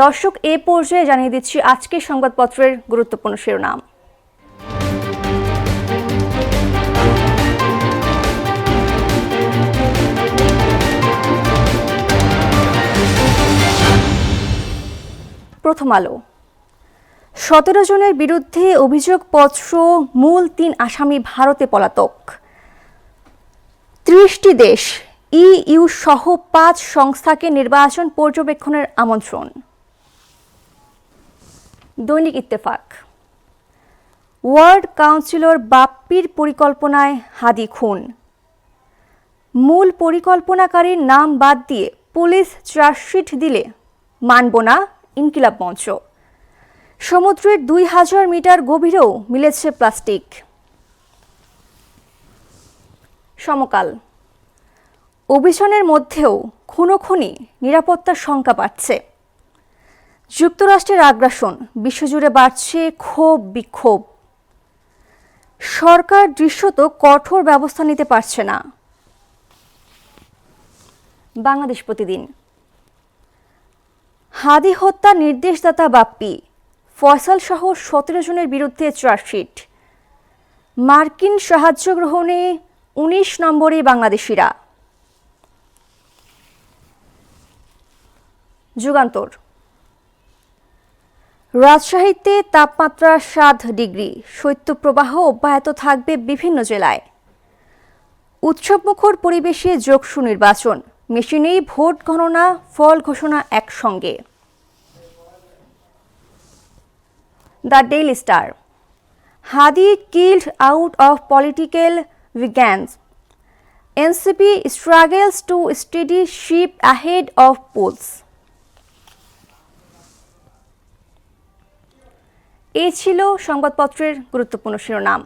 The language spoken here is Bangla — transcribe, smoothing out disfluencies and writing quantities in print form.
দর্শক, এ পর্যায়ে জানিয়ে দিচ্ছি আজকের সংবাদপত্রের গুরুত্বপূর্ণ শিরোনাম। প্রথম আলো। 17 জনের বিরুদ্ধে অভিযোগপত্র, মূল 3 আসামি ভারতে পলাতক। 30টি দেশ, ইইউ সহ 5 সংস্থাকে নির্বাচন পর্যবেক্ষণের আমন্ত্রণ। দৈনিক ইত্তেফাক। ওয়ার্ড কাউন্সিলর বাপ্পির পরিকল্পনায় হাদি খুন। মূল পরিকল্পনাকারীর নাম বাদ দিয়ে পুলিশ চার্জশিট দিলে মানব না ইনকিলাব মঞ্চ। সমুদ্রের 2000 মিটার গভীরেও মিলেছে প্লাস্টিক। সমকাল। অভিযানের মধ্যেও খুনোখুনি, নিরাপত্তার শঙ্কা বাড়ছে। যুক্তরাষ্ট্রের আগ্রাসন, বিশ্বজুড়ে বাড়ছে ক্ষোভ বিক্ষোভ। সরকার দৃশ্যত কঠোর ব্যবস্থা নিতে পারছে না। বাংলাদেশ প্রতিদিন। হাদি হত্যা নির্দেশদাতা বাপ্পি, ফয়সাল সহ 17 জনের বিরুদ্ধে চার্জশিট। মার্কিন সাহায্য গ্রহণে 19 নম্বরে বাংলাদেশিরা। যুগান্তর। রাজশাহীতে তাপমাত্রা 7 ডিগ্রি, শৈত্যপ্রবাহ অব্যাহত থাকবে বিভিন্ন জেলায়। উৎসবমুখর পরিবেশে যোগসু নির্বাচন, মেশিনেই ভোট গণনা, ফল ঘোষণা একসঙ্গে। The Daily Star. Hadi killed out of political vengeance, NCP struggles to steady ship ahead of polls. এই ছিল সংবাদপত্রের গুরুত্বপূর্ণ শিরোনাম।